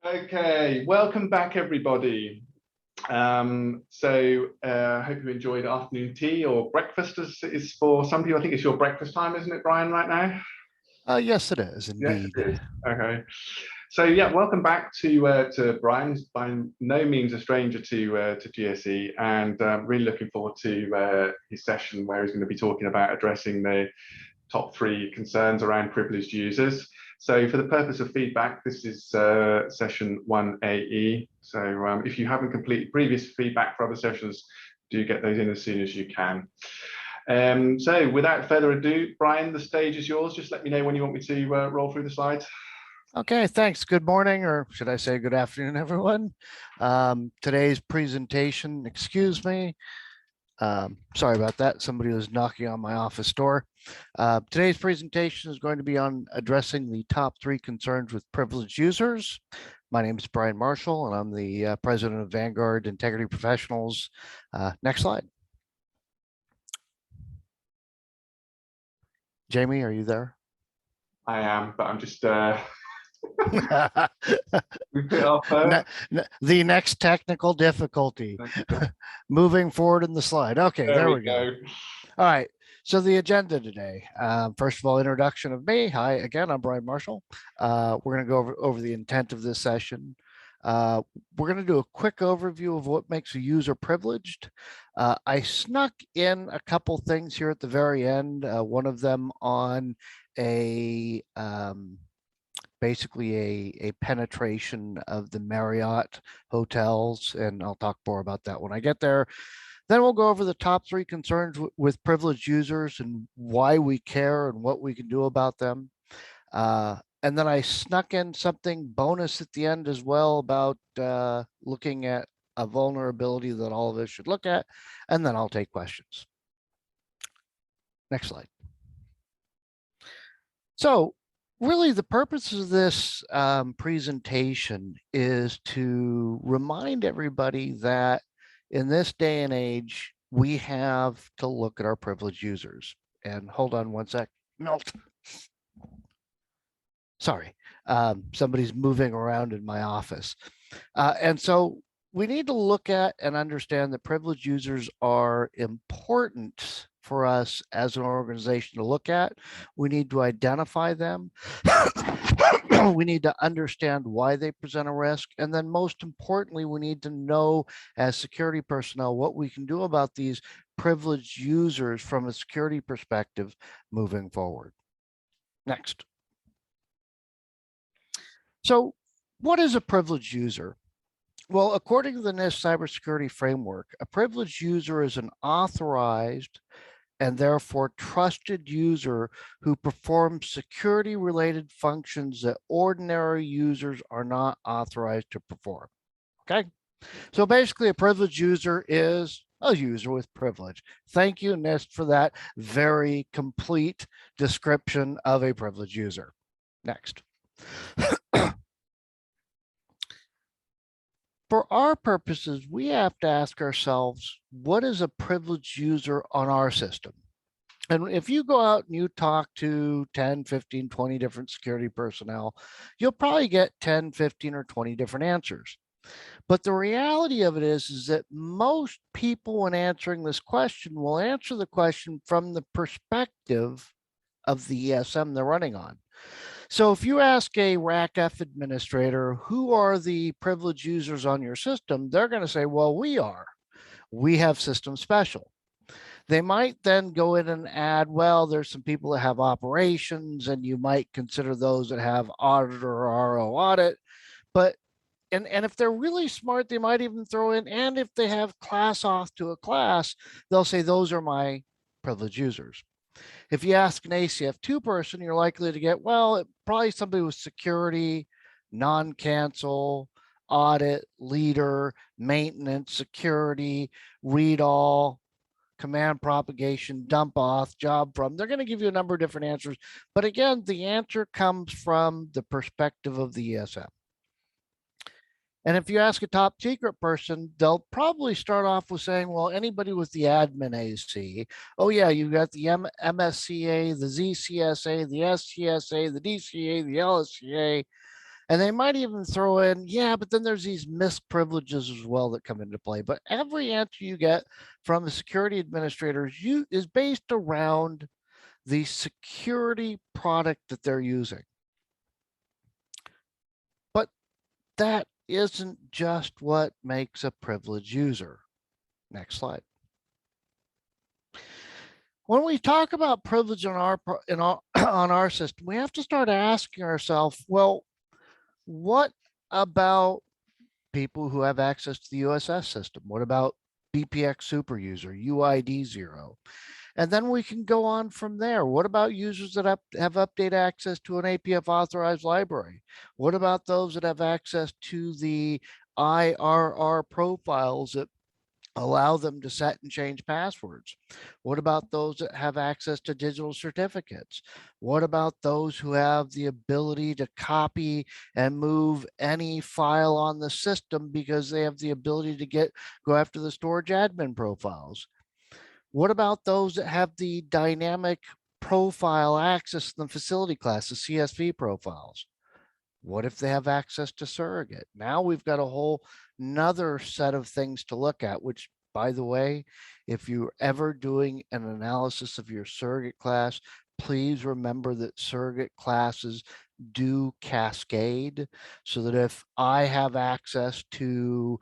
Okay, welcome back, everybody. Hope you enjoyed afternoon tea or breakfast, as it is for some people. I think it's your breakfast time, isn't it, Brian, right now? Yes, it is Yes, indeed. it is. Okay. So yeah, welcome back to Brian. He's by no means a stranger to GSE, and really looking forward to his session where he's going to be talking about addressing the top three concerns around privileged users. So for the purpose of feedback, this is session 1AE. So if you haven't completed previous feedback for other sessions, do get those in as soon as you can. So without further ado, Brian, the stage is yours. Just let me know when you want me to roll through the slides. Okay, thanks. Good morning, or should I say good afternoon, everyone. Today's presentation, excuse me. Sorry about that. Somebody was knocking on my office door. Today's presentation is going to be on addressing the top three concerns with privileged users. My name is Brian Marshall, and I'm the president of Vanguard Integrity Professionals. Next slide. Jamie, are you there? I am, but I'm just the next technical difficulty. Moving forward in the slide. Okay, there we go. All right. So the agenda today, first of all, introduction of me. Hi, again, I'm Brian Marshall. We're going to go over the intent of this session. We're going to do a quick overview of what makes a user privileged. I snuck in a couple things here at the very end, one of them on a basically a penetration of the Marriott hotels, and I'll talk more about that when I get there. Then we'll go over the top three concerns with privileged users and why we care and what we can do about them. And then I snuck in something bonus at the end as well about looking at a vulnerability that all of us should look at, and then I'll take questions. Next slide. So really the purpose of this presentation is to remind everybody that in this day and age, we have to look at our privileged users. And hold on one sec. Melt. Sorry, somebody's moving around in my office. And so we need to look at and understand that privileged users are important for us as an organization to look at. We need to identify them. We need to understand why they present a risk. And then most importantly, we need to know as security personnel what we can do about these privileged users from a security perspective moving forward. Next. So what is a privileged user? Well, according to the NIST cybersecurity framework, a privileged user is an authorized and therefore trusted user who performs security related functions that ordinary users are not authorized to perform. Okay, so basically a privileged user is a user with privilege. Thank you, NIST, for that very complete description of a privileged user. Next. For our purposes, we have to ask ourselves, what is a privileged user on our system? And if you go out and you talk to 10, 15, 20 different security personnel, you'll probably get 10, 15, or 20 different answers. But the reality of it is that most people, when answering this question, will answer the question from the perspective of the ESM they're running on. So if you ask a RACF administrator, who are the privileged users on your system, they're going to say, well, we have system special. They might then go in and add, well, there's some people that have operations, and you might consider those that have audit or RO audit. But and if they're really smart, they might even throw in, and if they have class auth to a class, they'll say those are my privileged users. If you ask an ACF2 person, you're likely to get, well, probably somebody with security, non-cancel, audit, leader, maintenance, security, read all, command propagation, dump auth, job from. They're going to give you a number of different answers. But again, the answer comes from the perspective of the ESM. And if you ask a top secret person, they'll probably start off with saying, well, anybody with the admin AC. Oh, yeah, you've got the MSCA, the ZCSA, the SCSA, the DCA, the LSCA. And they might even throw in, yeah, but then there's these missed privileges as well that come into play. But every answer you get from the security administrators is based around the security product that they're using. But that isn't just what makes a privileged user. Next slide. When we talk about privilege on our system, we have to start asking ourselves, well, what about people who have access to the USS system? What about BPX super user, UID 0? And then we can go on from there. What about users that have update access to an APF authorized library? What about those that have access to the IRR profiles that allow them to set and change passwords? What about those that have access to digital certificates? What about those who have the ability to copy and move any file on the system because they have the ability to go after the storage admin profiles? What about those that have the dynamic profile access in the facility class, the CSV profiles? What if they have access to surrogate? Now we've got a whole another set of things to look at, which, by the way, if you're ever doing an analysis of your surrogate class, please remember that surrogate classes do cascade, so that if I have access to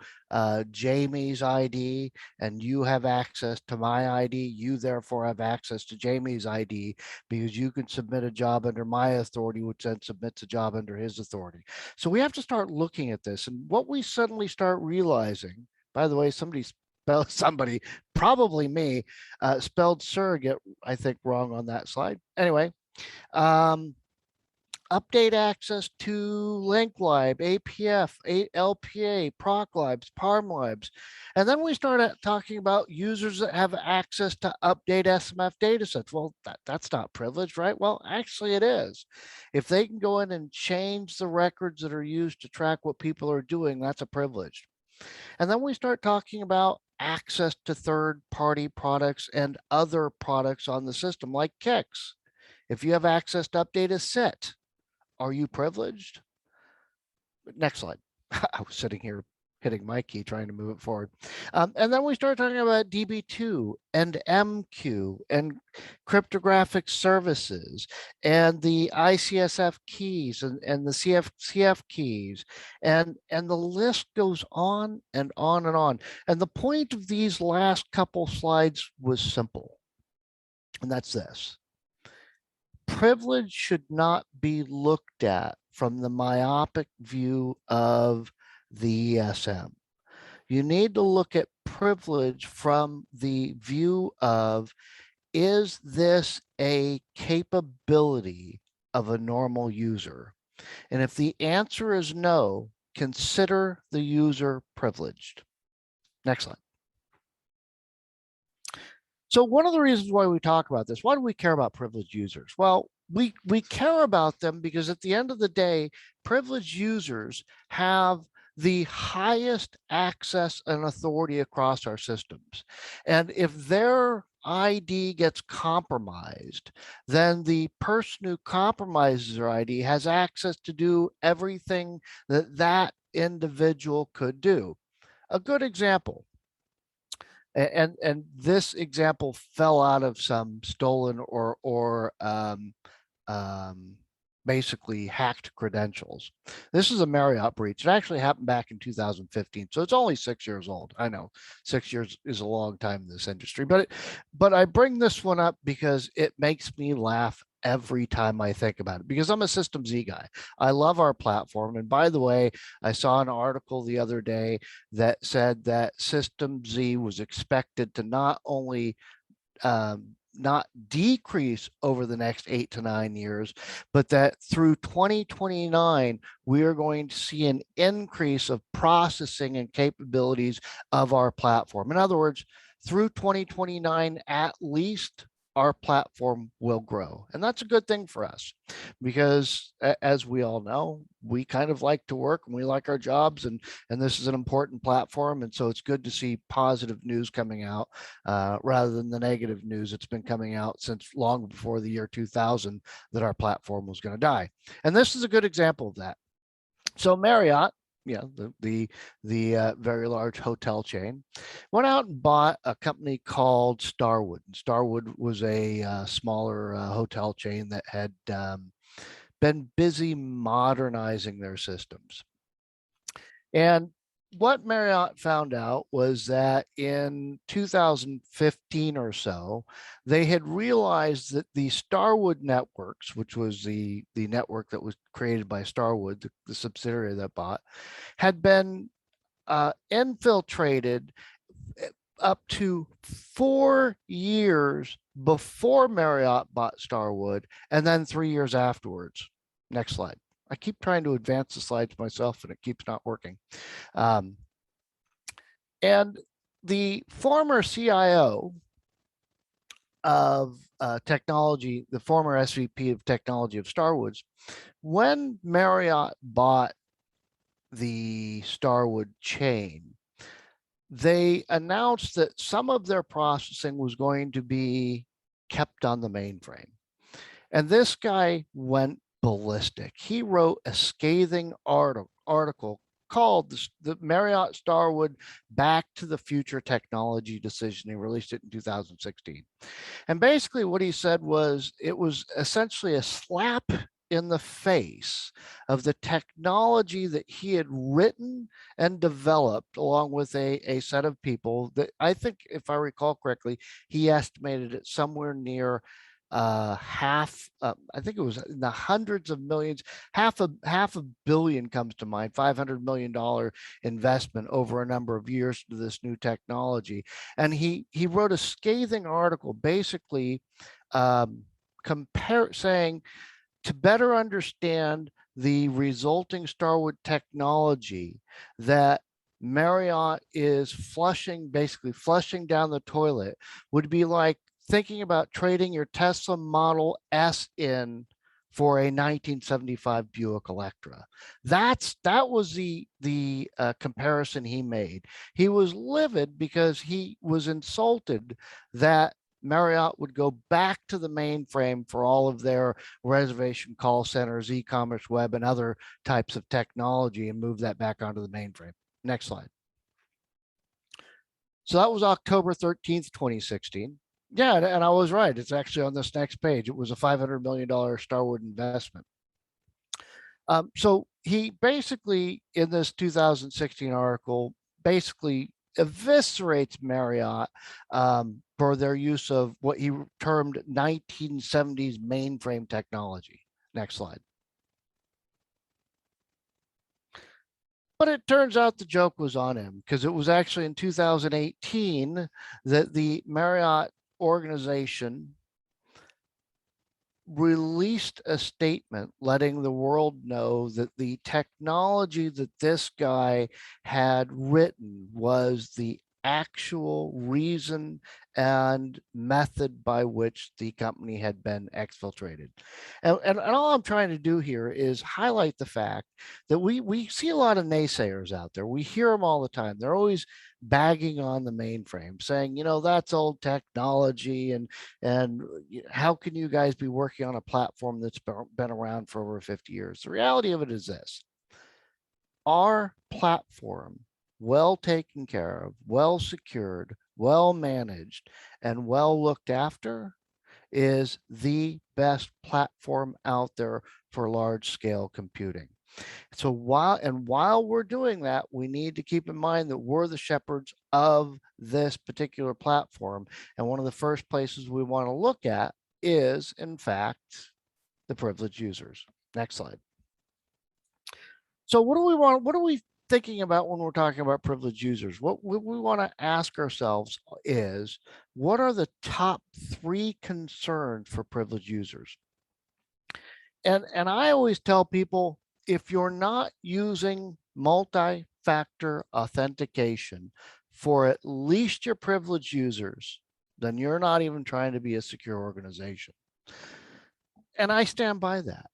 Jamie's ID and you have access to my ID, you therefore have access to Jamie's ID, because you can submit a job under my authority, which then submits a job under his authority. So we have to start looking at this. And what we suddenly start realizing, by the way, somebody, probably me, spelled surrogate, I think, wrong on that slide. Anyway, update access to LinkLib, APF, LPA, ProcLibs, ParmLibs. And then we start talking about users that have access to update SMF datasets. Well, that's not privileged, right? Well, actually it is. If they can go in and change the records that are used to track what people are doing, that's a privilege. And then we start talking about access to third-party products and other products on the system, like Kix. If you have access to update a SIT, are you privileged? Next slide. I was sitting here hitting my key trying to move it forward. And then we start talking about DB2 and MQ and cryptographic services and the ICSF keys and the CF keys, and the list goes on and on and on. And the point of these last couple slides was simple, and that's this. Privilege should not be looked at from the myopic view of the ESM. You need to look at privilege from the view of, is this a capability of a normal user? And if the answer is no, consider the user privileged. Next slide. So one of the reasons why we talk about this, why do we care about privileged users? Well, we care about them because at the end of the day, privileged users have the highest access and authority across our systems. And if their ID gets compromised, then the person who compromises their ID has access to do everything that that individual could do. A good example, and this example fell out of some stolen or basically hacked credentials. This is a Marriott breach. It actually happened back in 2015, so it's only 6 years old. I know 6 years is a long time in this industry, but I bring this one up because it makes me laugh every time I think about it, because I'm a System Z guy. I love our platform. And by the way, I saw an article the other day that said that System Z was expected to not only not decrease over the next 8 to 9 years, but that through 2029, we are going to see an increase of processing and capabilities of our platform. In other words, through 2029, at least, our platform will grow. And that's a good thing for us, because as we all know, we kind of like to work and we like our jobs, and this is an important platform. And so it's good to see positive news coming out rather than the negative news that's been coming out since long before the year 2000 that our platform was going to die. And this is a good example of that. So Marriott, the very large hotel chain, went out and bought a company called Starwood. Starwood was a smaller hotel chain that had been busy modernizing their systems. And what Marriott found out was that in 2015 or so, they had realized that the Starwood networks, which was the network that was created by Starwood, the subsidiary that bought, had been infiltrated up to 4 years before Marriott bought Starwood, and then 3 years afterwards. Next slide. I keep trying to advance the slides myself and it keeps not working. And the former CIO of technology, the former SVP of technology of Starwoods, when Marriott bought the Starwood chain, they announced that some of their processing was going to be kept on the mainframe. And this guy went ballistic. He wrote a scathing article called the Marriott Starwood Back to the Future Technology Decision. He released it in 2016. And basically what he said was it was essentially a slap in the face of the technology that he had written and developed along with a set of people that, I think, if I recall correctly, he estimated it somewhere near half, I think it was in the hundreds of millions, half a billion comes to mind, $500 million investment over a number of years to this new technology. And he wrote a scathing article basically saying, to better understand the resulting Starwood technology, that Marriott is basically flushing down the toilet, would be like thinking about trading your Tesla Model S in for a 1975 Buick Electra. That was the comparison he made. He was livid because he was insulted that Marriott would go back to the mainframe for all of their reservation call centers, e-commerce, web, and other types of technology and move that back onto the mainframe. Next slide. So that was October 13th, 2016. Yeah, and I was right. It's actually on this next page. It was a $500 million Starwood investment. So he basically, in this 2016 article, basically eviscerates Marriott for their use of what he termed 1970s mainframe technology. Next slide. But it turns out the joke was on him, because it was actually in 2018 that the Marriott organization released a statement letting the world know that the technology that this guy had written was the actual reason and method by which the company had been exfiltrated. And all I'm trying to do here is highlight the fact that we see a lot of naysayers out there. We hear them all the time. They're always bagging on the mainframe, saying, that's old technology, and how can you guys be working on a platform that's been around for over 50 years? The reality of it is this: our platform, well taken care of, well secured, well managed, and well looked after, is the best platform out there for large scale computing. So while we're doing that, we need to keep in mind that we're the shepherds of this particular platform. And one of the first places we want to look at is, in fact, the privileged users. Next slide. So what are we thinking about when we're talking about privileged users? What we want to ask ourselves is, what are the top 3 concerns for privileged users? And I always tell people, if you're not using multi-factor authentication for at least your privileged users, then you're not even trying to be a secure organization. And I stand by that.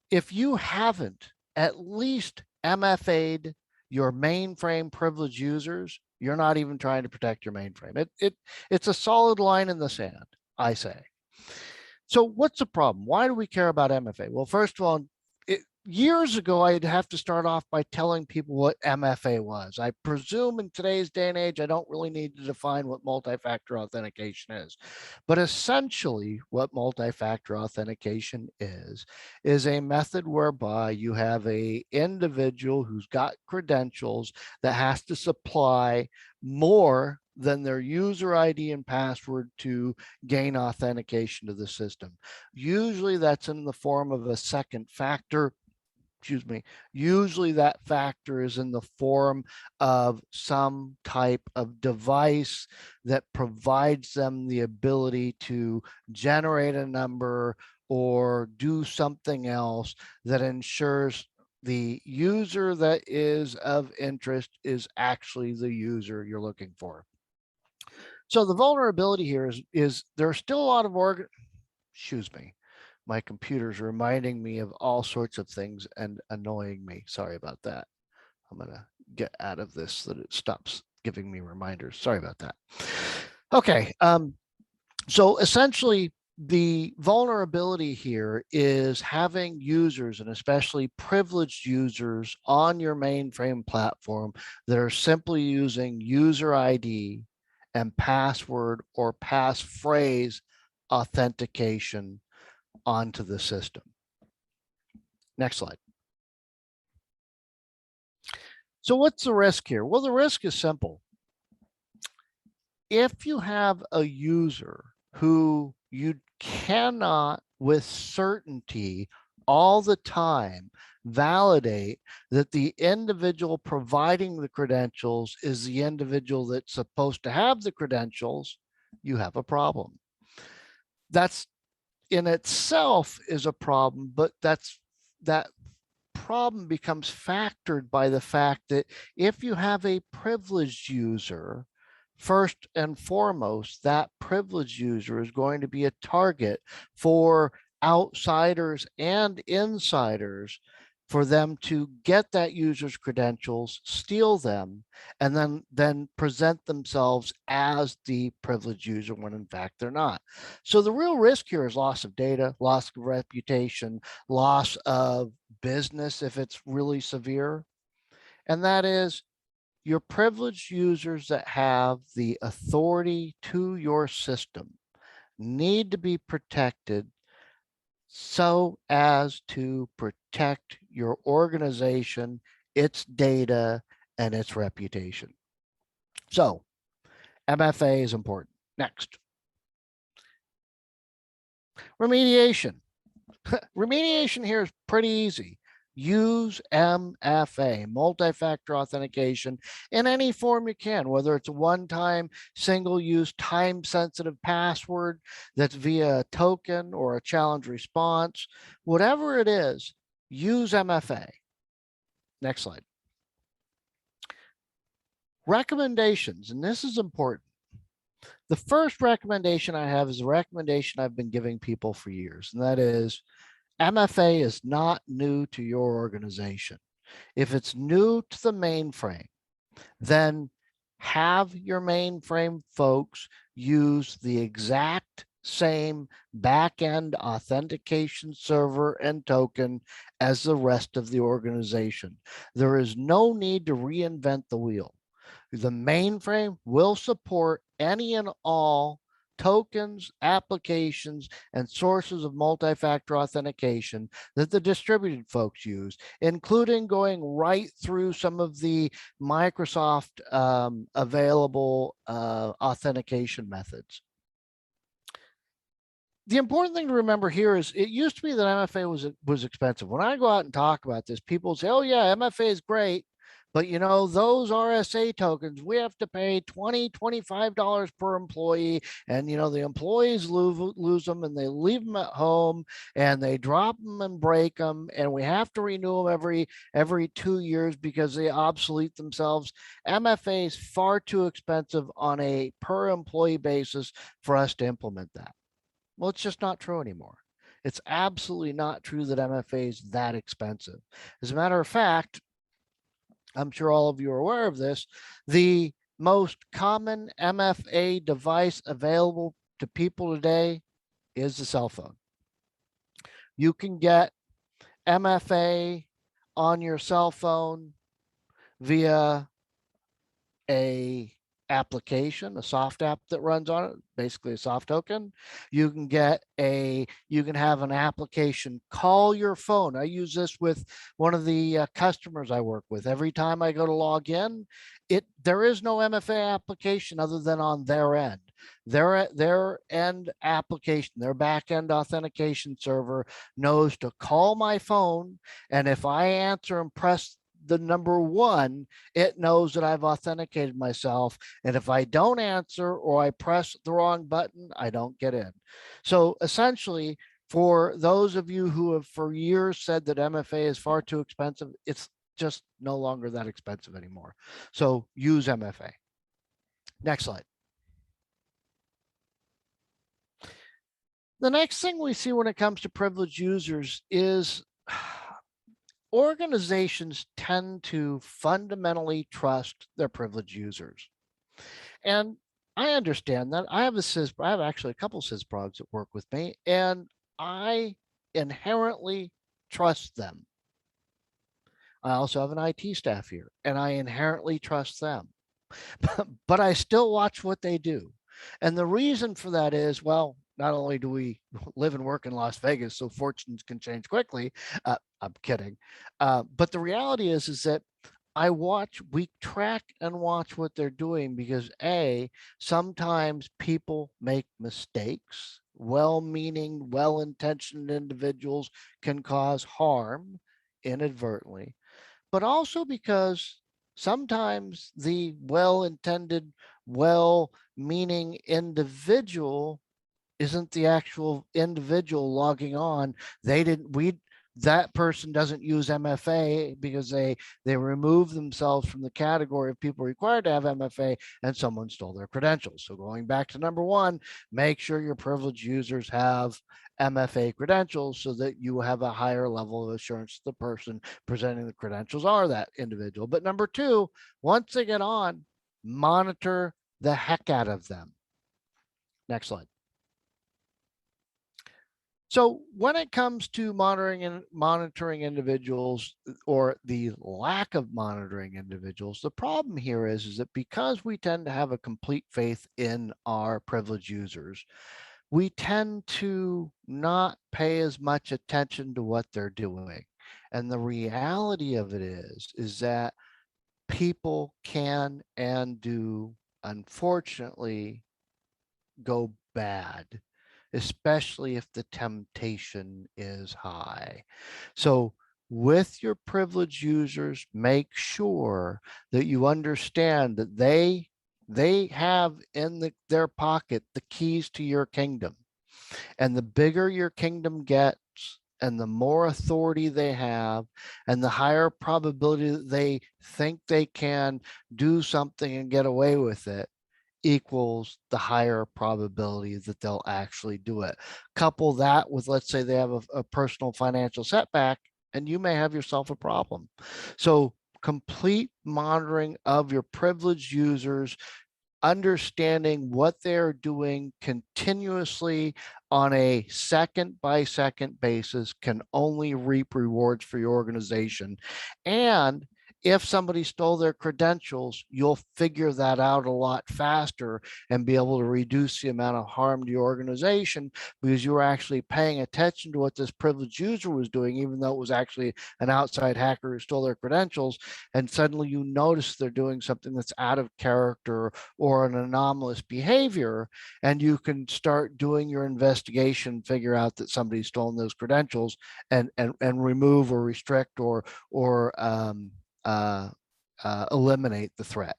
If you haven't at least MFA'd your mainframe privileged users, you're not even trying to protect your mainframe. It's a solid line in the sand, I say. So what's the problem? Why do we care about MFA? Well, first of all, years ago, I'd have to start off by telling people what MFA was. I presume in today's day and age, I don't really need to define what multi-factor authentication is. But essentially, what multi-factor authentication is a method whereby you have a individual who's got credentials that has to supply more than their user ID and password to gain authentication to the system. Usually that's in the form of a second factor. Excuse me, usually that factor is in the form of some type of device that provides them the ability to generate a number or do something else that ensures the user that is of interest is actually the user you're looking for. So the vulnerability here is there's still a lot of excuse me, my computer's reminding me of all sorts of things and annoying me. Sorry about that. I'm going to get out of this so that it stops giving me reminders. Sorry about that. Okay. So essentially, the vulnerability here is having users, and especially privileged users, on your mainframe platform that are simply using user ID and password or passphrase authentication onto the system. Next slide. So what's the risk here? Well, the risk is simple. If you have a user who you cannot with certainty all the time validate that the individual providing the credentials is the individual that's supposed to have the credentials, you have a problem. That's in itself is a problem, but that problem becomes factored by the fact that if you have a privileged user, first and foremost, that privileged user is going to be a target for outsiders and insiders for them to get that user's credentials, steal them, and then present themselves as the privileged user when in fact they're not. So the real risk here is loss of data, loss of reputation, loss of business if it's really severe. And that is your privileged users that have the authority to your system need to be protected so as to protect your organization, its data, and its reputation. So MFA is important. Next. Remediation. Remediation here is pretty easy. Use MFA, multi-factor authentication, in any form you can, whether it's a one-time, single-use, time-sensitive password that's via a token or a challenge response, whatever it is, use MFA. Next slide. Recommendations, and this is important. The first recommendation I have is a recommendation I've been giving people for years, and that is MFA is not new to your organization. If it's new to the mainframe, then have your mainframe folks use the exact same backend authentication server and token as the rest of the organization. There is no need to reinvent the wheel. The mainframe will support any and all tokens, applications, and sources of multi-factor authentication that the distributed folks use, including going right through some of the Microsoft available authentication methods. The important thing to remember here is it used to be that MFA was expensive. When I go out and talk about this, people say, oh yeah, MFA is great. But you know, those RSA tokens, we have to pay $20, $25 per employee. And you know, the employees lose them and they leave them at home and they drop them and break them. And we have to renew them every 2 years because they obsolete themselves. MFA is far too expensive on a per employee basis for us to implement that. Well, it's just not true anymore. It's absolutely not true that MFA is that expensive. As a matter of fact, I'm sure all of you are aware of this, the most common MFA device available to people today is the cell phone. You can get MFA on your cell phone via a application, a soft app that runs on it, basically a soft token. You can have an application call your phone. I use this with one of the customers I work with. Every time I go to log in, there is no MFA application other than on their end. Their end application, their back end authentication server knows to call my phone, and if I answer and press the number 1, it knows that I've authenticated myself. And if I don't answer or I press the wrong button, I don't get in. So essentially, for those of you who have for years said that MFA is far too expensive, it's just no longer that expensive anymore. So use MFA. Next slide. The next thing we see when it comes to privileged users is organizations tend to fundamentally trust their privileged users. And I understand that. I have actually a couple of sysprogs that work with me, and I inherently trust them. I also have an IT staff here, and I inherently trust them. But I still watch what they do. And the reason for that is, well, not only do we live and work in Las Vegas, so fortunes can change quickly. I'm kidding. But the reality is that we track and watch what they're doing because sometimes people make mistakes. Well-meaning, well-intentioned individuals can cause harm inadvertently, but also because sometimes the well-intended, well-meaning individual isn't the actual individual logging on. That person doesn't use MFA because they remove themselves from the category of people required to have MFA, and someone stole their credentials. So going back to number 1, make sure your privileged users have MFA credentials so that you have a higher level of assurance the person presenting the credentials are that individual. But number 2, once they get on, monitor the heck out of them. Next slide. So when it comes to monitoring individuals or the lack of monitoring individuals, the problem here is that because we tend to have a complete faith in our privileged users, we tend to not pay as much attention to what they're doing. And the reality of it is that people can and do, unfortunately, go bad, especially if the temptation is high. So with your privileged users, make sure that you understand that they have in their pocket the keys to your kingdom. And the bigger your kingdom gets, and the more authority they have, and the higher probability that they think they can do something and get away with it, equals the higher probability that they'll actually do it. Couple that with, let's say they have a personal financial setback, and you may have yourself a problem. So complete monitoring of your privileged users, understanding what they're doing continuously on a second-by-second basis can only reap rewards for your organization. And if somebody stole their credentials, you'll figure that out a lot faster and be able to reduce the amount of harm to your organization because you were actually paying attention to what this privileged user was doing, even though it was actually an outside hacker who stole their credentials. And suddenly you notice they're doing something that's out of character or an anomalous behavior, and you can start doing your investigation, figure out that somebody's stolen those credentials, and remove or restrict or eliminate the threat.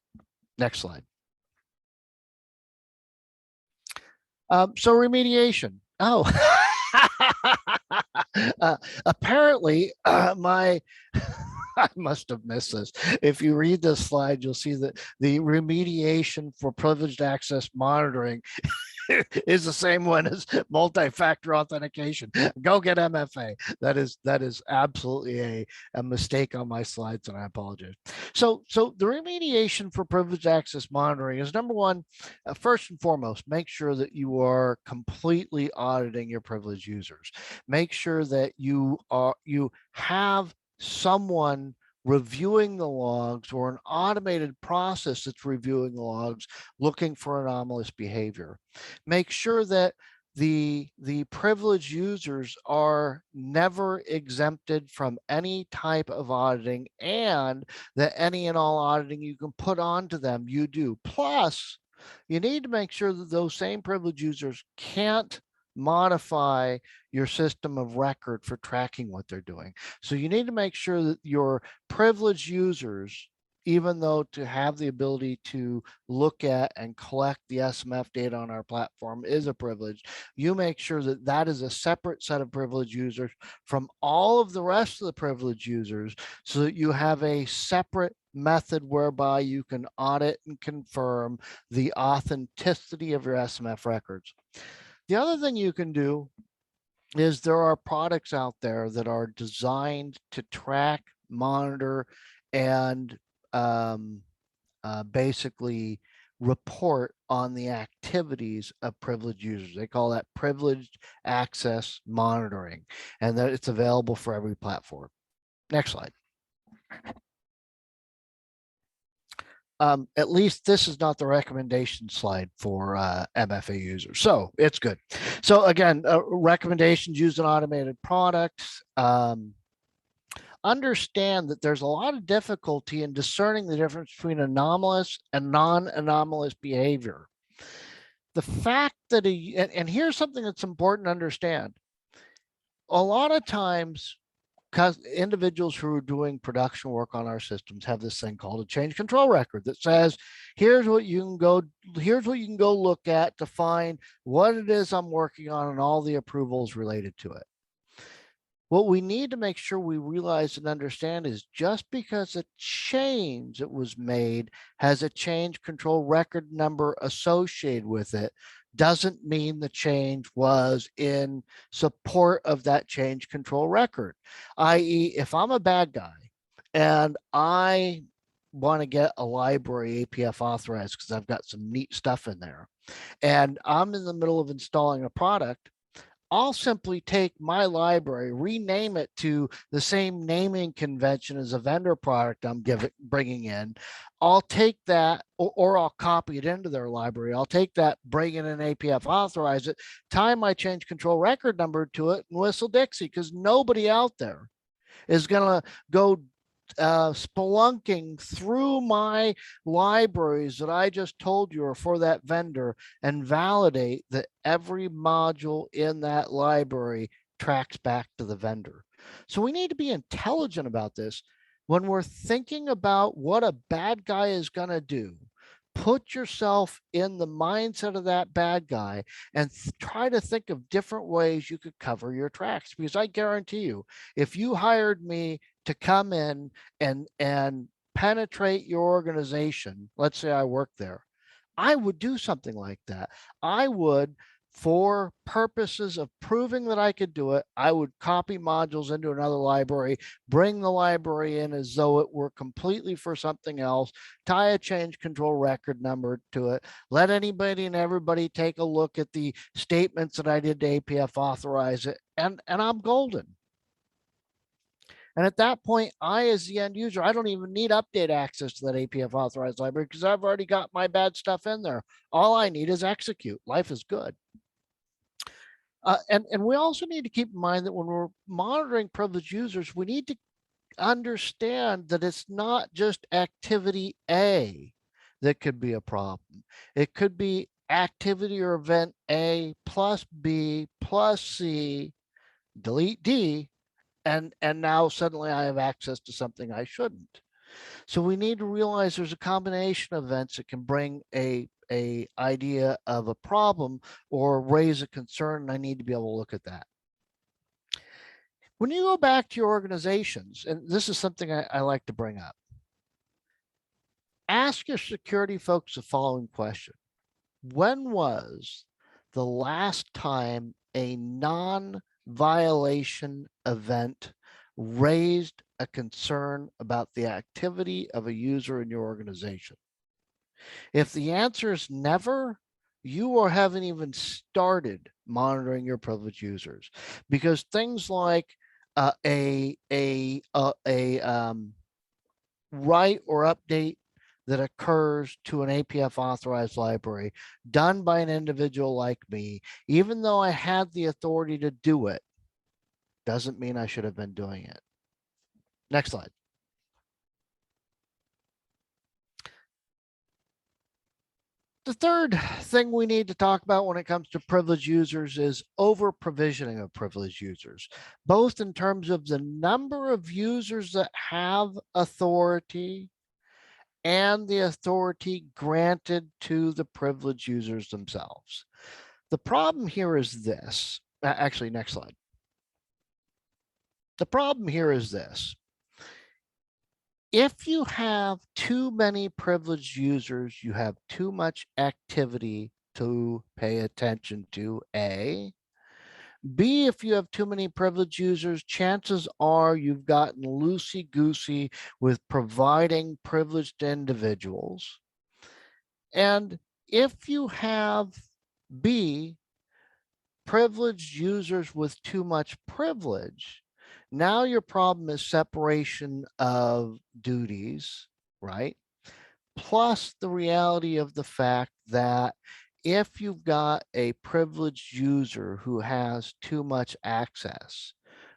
Next slide. So remediation. Oh, apparently I must have missed this. If you read this slide, you'll see that the remediation for privileged access monitoring is the same one as multi-factor authentication. Go get MFA. That is absolutely a mistake on my slides, and I apologize. So the remediation for privileged access monitoring is number one, first and foremost, make sure that you are completely auditing your privileged users. Make sure that you have someone reviewing the logs or an automated process that's reviewing the logs, looking for anomalous behavior. Make sure that the privileged users are never exempted from any type of auditing, and that any and all auditing you can put onto them, you do. Plus, you need to make sure that those same privileged users can't modify your system of record for tracking what they're doing. So you need to make sure that your privileged users, even though to have the ability to look at and collect the SMF data on our platform is a privilege, you make sure that that is a separate set of privileged users from all of the rest of the privileged users, so that you have a separate method whereby you can audit and confirm the authenticity of your SMF records. The other thing you can do is there are products out there that are designed to track, monitor, and basically report on the activities of privileged users. They call that privileged access monitoring, and that it's available for every platform. Next slide. At least this is not the recommendation slide for MFA users, so it's good. So again, recommendations: use an automated product. Understand that there's a lot of difficulty in discerning the difference between anomalous and non-anomalous behavior. The fact that and here's something that's important to understand. A lot of times, because individuals who are doing production work on our systems have this thing called a change control record that says, here's what you can go look at to find what it is I'm working on and all the approvals related to it. What we need to make sure we realize and understand is just because a change that was made has a change control record number associated with it doesn't mean the change was in support of that change control record. i.e., if I'm a bad guy and I want to get a library APF authorized because I've got some neat stuff in there, and I'm in the middle of installing a product, I'll simply take my library, rename it to the same naming convention as a vendor product I'm bringing in. I'll take that, or I'll copy it into their library. I'll take that, bring in an APF, authorize it, tie my change control record number to it, and whistle Dixie, because nobody out there is going to go spelunking through my libraries that I just told you are for that vendor and validate that every module in that library tracks back to the vendor. So we need to be intelligent about this. When we're thinking about what a bad guy is going to do, put yourself in the mindset of that bad guy and try to think of different ways you could cover your tracks. Because I guarantee you, if you hired me to come in and penetrate your organization, let's say I work there, I would do something like that. I would, for purposes of proving that I could do it, I would copy modules into another library, bring the library in as though it were completely for something else, tie a change control record number to it, let anybody and everybody take a look at the statements that I did to APF authorize it, and I'm golden. And at that point, I, as the end user, I don't even need update access to that APF authorized library because I've already got my bad stuff in there. All I need is execute. Life is good. And we also need to keep in mind that when we're monitoring privileged users, we need to understand that it's not just activity A that could be a problem. It could be activity or event A plus B plus C, delete D, and now suddenly I have access to something I shouldn't. So we need to realize there's a combination of events that can bring a idea of a problem or raise a concern, and I need to be able to look at that. When you go back to your organizations, and this is something I like to bring up, ask your security folks the following question. When was the last time a non-violation event raised a concern about the activity of a user in your organization? If the answer is never, you or haven't even started monitoring your privileged users, because things like a write or update that occurs to an APF authorized library done by an individual like me, even though I had the authority to do it, doesn't mean I should have been doing it. Next slide. The third thing we need to talk about when it comes to privileged users is over provisioning of privileged users, both in terms of the number of users that have authority and the authority granted to the privileged users themselves. The problem here is this. Actually, next slide. The problem here is this. If you have too many privileged users, you have too much activity to pay attention to, A. B, if you have too many privileged users, chances are you've gotten loosey-goosey with providing privileged individuals. And if you have B, privileged users with too much privilege, now your problem is separation of duties, right? Plus the reality of the fact that if you've got a privileged user who has too much access,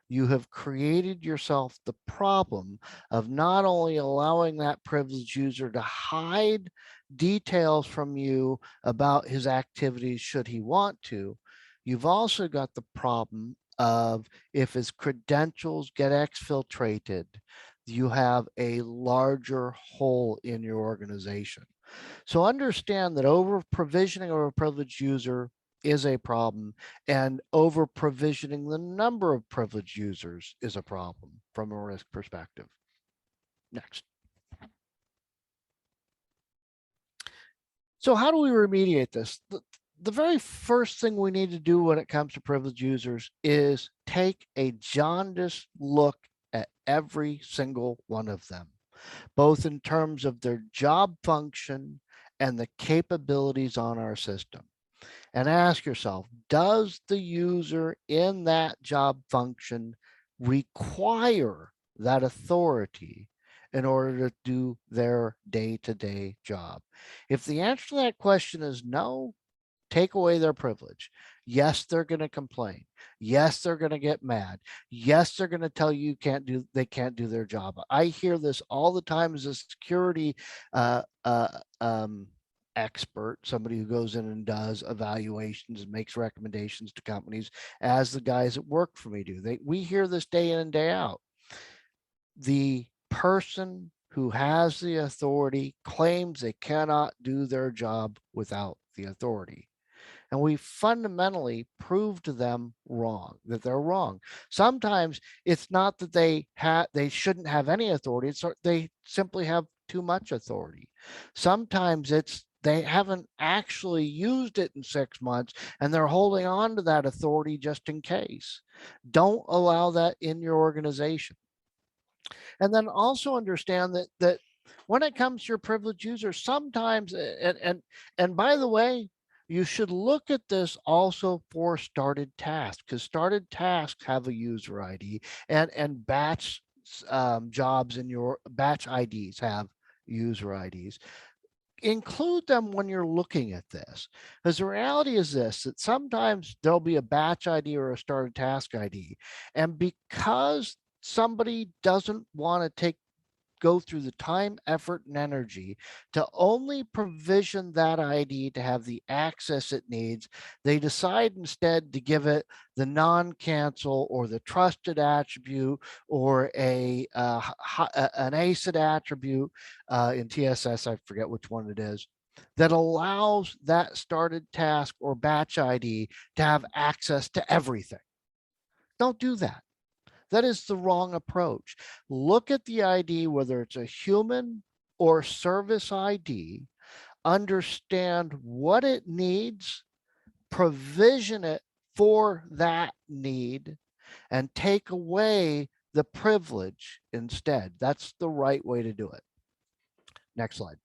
you have created yourself the problem of not only allowing that privileged user to hide details from you about his activities should he want to, you've also got the problem of if his credentials get exfiltrated, you have a larger hole in your organization. So understand that over provisioning of a privileged user is a problem, and over provisioning the number of privileged users is a problem from a risk perspective. Next. So how do we remediate this? The very first thing we need to do when it comes to privileged users is take a jaundiced look at every single one of them, both in terms of their job function and the capabilities on our system. And ask yourself, does the user in that job function require that authority in order to do their day-to-day job? If the answer to that question is no, take away their privilege. Yes, they're going to complain. Yes, they're going to get mad. Yes, they're going to tell you they can't do their job. I hear this all the time as a security expert, somebody who goes in and does evaluations and makes recommendations to companies, as the guys that work for me do. We hear this day in and day out. The person who has the authority claims they cannot do their job without the authority. And we fundamentally prove to them wrong, that they're wrong. Sometimes it's not that they shouldn't have any authority, it's they simply have too much authority. Sometimes it's they haven't actually used it in 6 months and they're holding on to that authority just in case. Don't allow that in your organization. And then also understand that when it comes to your privileged users, sometimes, and by the way, you should look at this also for started tasks, because started tasks have a user ID, and batch jobs in your batch IDs have user IDs. Include them when you're looking at this, because the reality is this, that sometimes there'll be a batch ID or a started task ID, and because somebody doesn't want to go through the time, effort, and energy to only provision that ID to have the access it needs, they decide instead to give it the non-cancel or the trusted attribute or an ACID attribute in TSS, I forget which one it is, that allows that started task or batch ID to have access to everything. Don't do that. That is the wrong approach. Look at the ID, whether it's a human or service ID, understand what it needs, provision it for that need, and take away the privilege instead. That's the right way to do it. Next slide.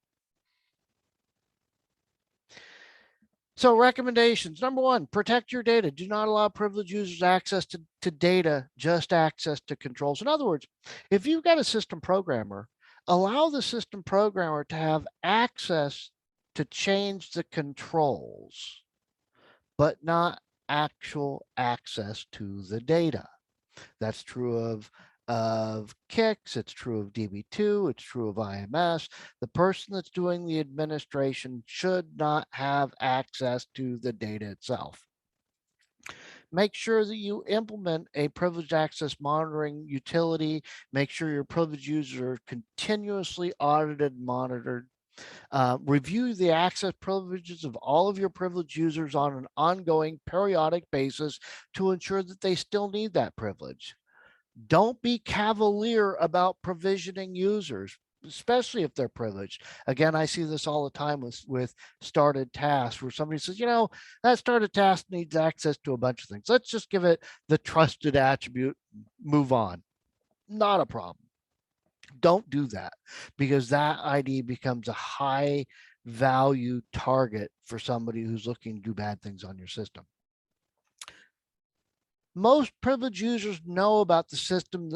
So recommendations. Number one, protect your data. Do not allow privileged users access to data, just access to controls. In other words, if you've got a system programmer, allow the system programmer to have access to change the controls, but not actual access to the data. That's true of Kix, it's true of DB2, it's true of IMS. The person that's doing the administration should not have access to the data itself. Make sure that you implement a privileged access monitoring utility. Make sure your privileged users are continuously audited and monitored. Review the access privileges of all of your privileged users on an ongoing periodic basis to ensure that they still need that privilege. Don't be cavalier about provisioning users, especially if they're privileged. Again, I see this all the time with started tasks where somebody says, you know, that started task needs access to a bunch of things. Let's just give it the trusted attribute, move on. Not a problem. Don't do that, because that ID becomes a high value target for somebody who's looking to do bad things on your system. Most privileged users know about the system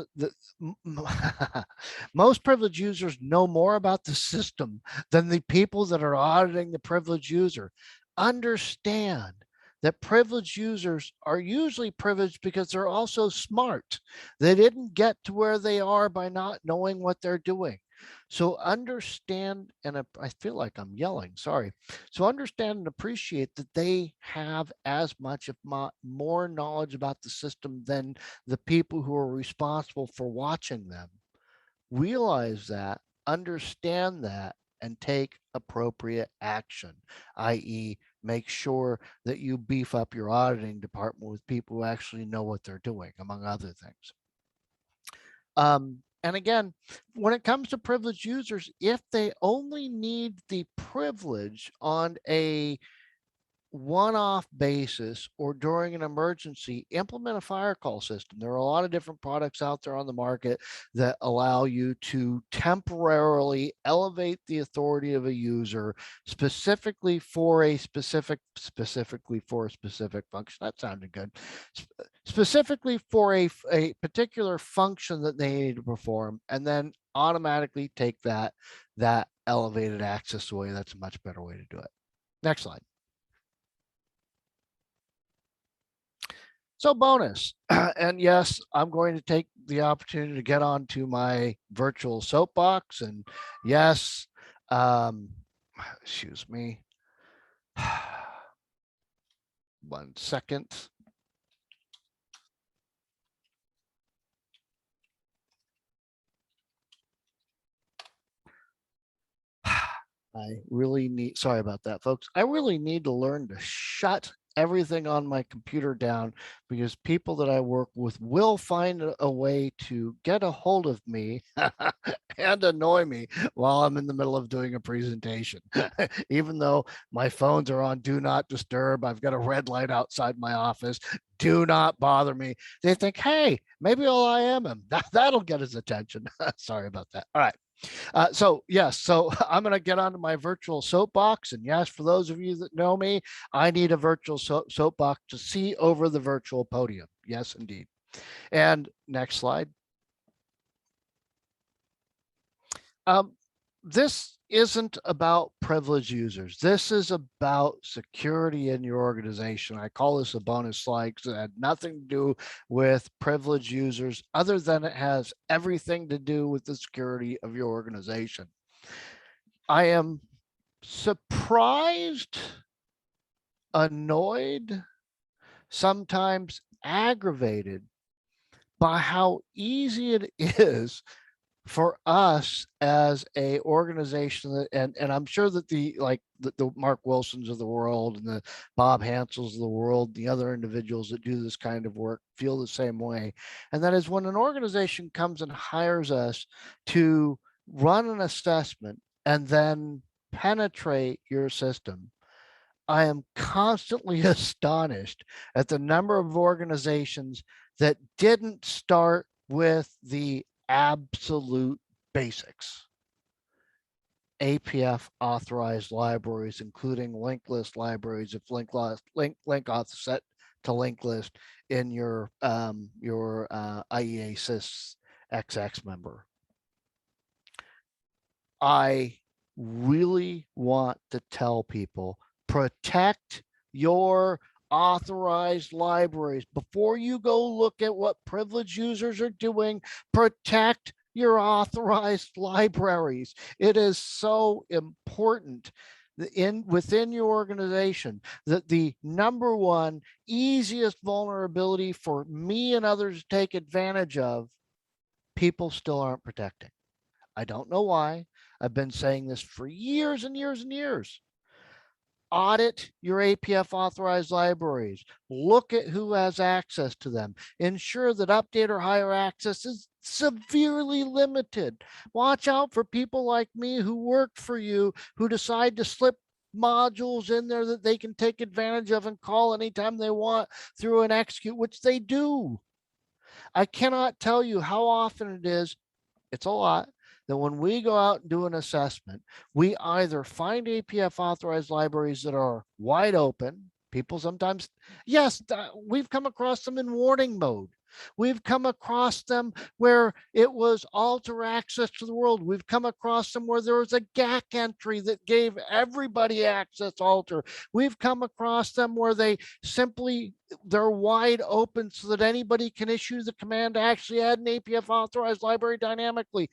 most privileged users know more about the system than the people that are auditing the privileged user. Understand that privileged users are usually privileged because they're also smart. They didn't get to where they are by not knowing what they're doing. So understand, and I feel like I'm yelling, sorry. So understand and appreciate that they have as much, if not more, knowledge about the system than the people who are responsible for watching them. Realize that, understand that, and take appropriate action, i.e., make sure that you beef up your auditing department with people who actually know what they're doing, among other things. And again, when it comes to privileged users, if they only need the privilege on a one-off basis or during an emergency, implement a fire call system. There are a lot of different products out there on the market that allow you to temporarily elevate the authority of a user specifically for a specific function. That sounded good. Specifically for a particular function that they need to perform, and then automatically take that elevated access away. That's a much better way to do it. Next slide. So bonus, and yes, I'm going to take the opportunity to get onto my virtual soapbox, and yes, excuse me, 1 second. I really need, sorry about that, folks. I really need to learn to shut everything on my computer down, because people that I work with will find a way to get a hold of me and annoy me while I'm in the middle of doing a presentation. Even though my phones are on do not disturb, I've got a red light outside my office. Do not bother me. They think, hey, maybe I'll IM him. That'll get his attention. Sorry about that. All right. So yes, so I'm going to get onto my virtual soapbox, and yes, for those of you that know me, I need a virtual soapbox to see over the virtual podium. Yes, indeed. And next slide. This isn't about privileged users. This is about security in your organization. I call this a bonus slide because it had nothing to do with privileged users, other than it has everything to do with the security of your organization. I am surprised, annoyed, sometimes aggravated by how easy it is for us as a organization that, and I'm sure that the Mark Wilsons of the world and the Bob Hansels of the world, the other individuals that do this kind of work feel the same way. And that is, when an organization comes and hires us to run an assessment and then penetrate your system, I am constantly astonished at the number of organizations that didn't start with the absolute basics. APF authorized libraries, including linked list libraries, if link auth set to linked list in your IEA sys XX member. I really want to tell people, protect your authorized libraries. Before you go look at what privileged users are doing, protect your authorized libraries. It is so important within your organization that the number one easiest vulnerability for me and others to take advantage of, people still aren't protecting. I don't know why. I've been saying this for years and years and years. Audit your APF authorized libraries. Look at who has access to them. Ensure that update or higher access is severely limited. Watch out for people like me who work for you, who decide to slip modules in there that they can take advantage of and call anytime they want through an execute, which they do. I cannot tell you how often it is, it's a lot, that when we go out and do an assessment, we either find APF authorized libraries that are wide open. People sometimes, yes, we've come across them in warning mode. We've come across them where it was alter access to the world. We've come across them where there was a GAC entry that gave everybody access alter. We've come across them where they're wide open so that anybody can issue the command to actually add an APF authorized library dynamically.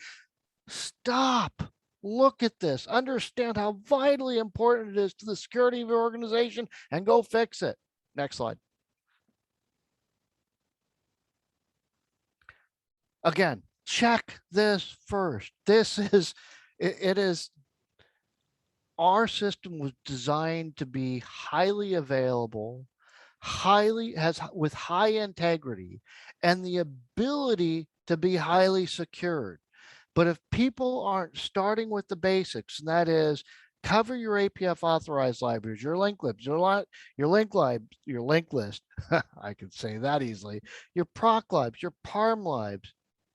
Stop. Look at this. Understand how vitally important it is to the security of your organization and go fix it. Next slide. Again, check this first. It is, our system was designed to be highly available, with high integrity and the ability to be highly secured. But if people aren't starting with the basics, and that is cover your APF authorized libraries, your linked libs, your linked list, I can say that easily, your proc libs, your parm libs,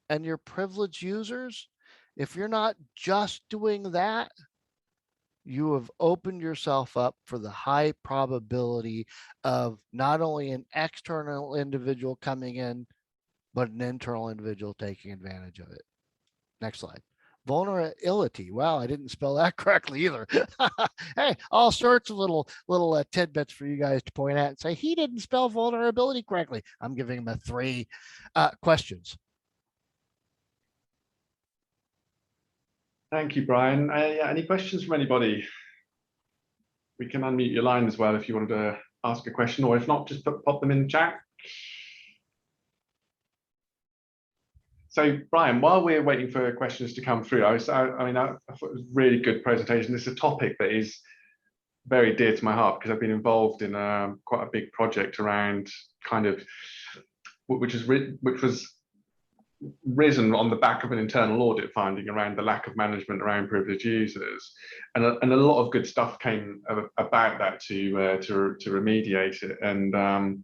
and your privileged users, if you're not just doing that, you have opened yourself up for the high probability of not only an external individual coming in, but an internal individual taking advantage of it. Next slide. Vulnerability. Wow, I didn't spell that correctly either. Hey, all sorts of little tidbits for you guys to point at and say he didn't spell vulnerability correctly. I'm giving him a 3 questions. Thank you, Brian. Yeah, any questions from anybody? We can unmute your line as well if you wanted to ask a question, or if not, just pop them in the chat. So, Brian, while we're waiting for questions to come through, I thought it was a really good presentation. This is a topic that is very dear to my heart because I've been involved in quite a big project around which was risen on the back of an internal audit finding around the lack of management around privileged users, and a lot of good stuff came about that to remediate it. And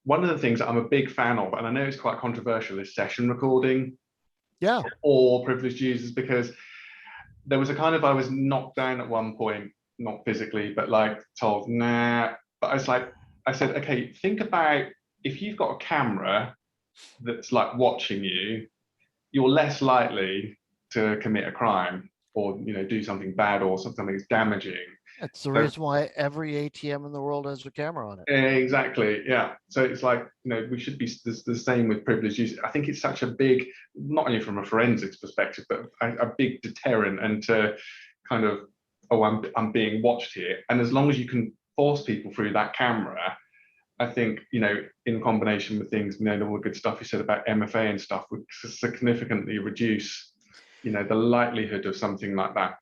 one of the things that I'm a big fan of, and I know it's quite controversial, is session recording. Yeah. For all privileged users, because there was I was knocked down at one point, not physically, but like told, nah. But I said, okay, think about if you've got a camera that's like watching you, you're less likely to commit a crime or do something bad or something that's damaging. That's the reason why every ATM in the world has a camera on it. Exactly, yeah. So it's like, we should be the same with privileged use. I think it's such a big, not only from a forensics perspective, but a big deterrent, and to kind of, oh, I'm being watched here. And as long as you can force people through that camera, I think, in combination with things, all the good stuff you said about MFA and stuff, would significantly reduce, the likelihood of something like that,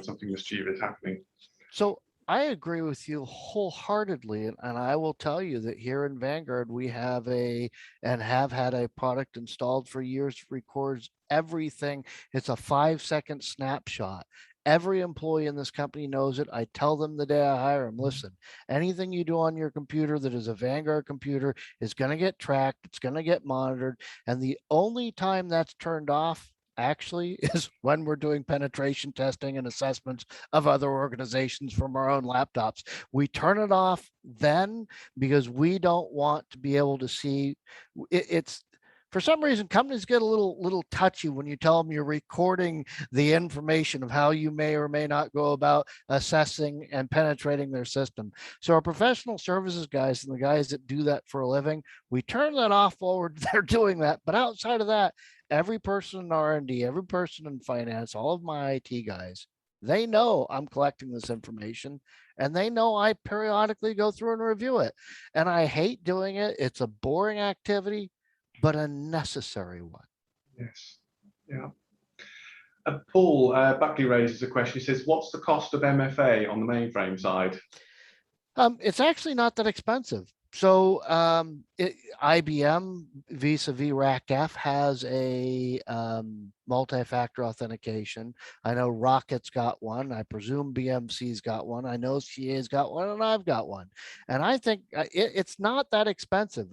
something mischievous happening. So I agree with you wholeheartedly. And I will tell you that here in Vanguard, we have have had a product installed for years, records everything. It's a 5-second snapshot. Every employee in this company knows it. I tell them the day I hire them, listen, anything you do on your computer that is a Vanguard computer is going to get tracked. It's going to get monitored. And the only time that's turned off actually is when we're doing penetration testing and assessments of other organizations from our own laptops. We turn it off then because we don't want to be able to see it's for some reason companies get a little touchy when you tell them you're recording the information of how you may or may not go about assessing and penetrating their system. So our professional services guys and the guys that do that for a living, we turn that off while they're doing that. But outside of that, every person in R&D, every person in finance, all of my IT guys, they know I'm collecting this information and they know I periodically go through and review it. And I hate doing it. It's a boring activity, but a necessary one. Yes. Yeah. Paul Buckley raises a question. He says, what's the cost of MFA on the mainframe side? It's actually not that expensive. So IBM vis-a-vis RACF has a multi-factor authentication. I know Rocket's got one. I presume BMC's got one. I know CA's got one, and I've got one. And I think it's not that expensive.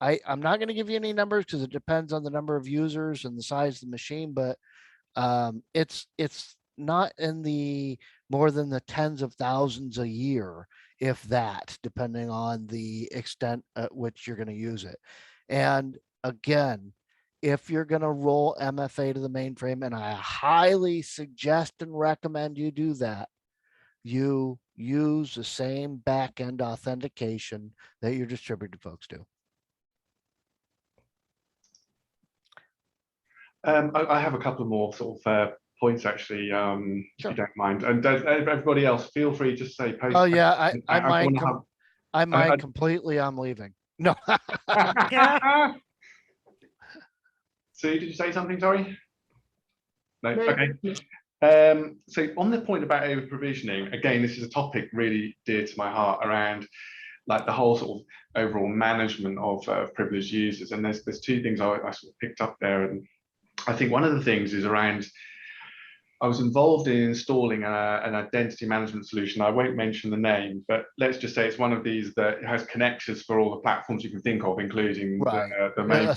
I'm not going to give you any numbers because it depends on the number of users and the size of the machine, but it's not in the more than the tens of thousands a year, if that, depending on the extent at which you're going to use it. And again, if you're going to roll MFA to the mainframe, and I highly suggest and recommend you do that, you use the same back-end authentication that your distributed folks do. I have a couple more sort of points actually, Sure. if you don't mind. And everybody else, feel free to say post. Oh yeah, I mind completely. I'm leaving. No. Yeah. Sue, did you say something? Sorry. No. No. Okay. So on the point about over provisioning, again, this is a topic really dear to my heart around like the whole sort of overall management of privileged users. And there's two things I sort of picked up there, and I think one of the things is around, I was involved in installing an identity management solution. I won't mention the name, but let's just say it's one of these that has connectors for all the platforms you can think of, including Right. the main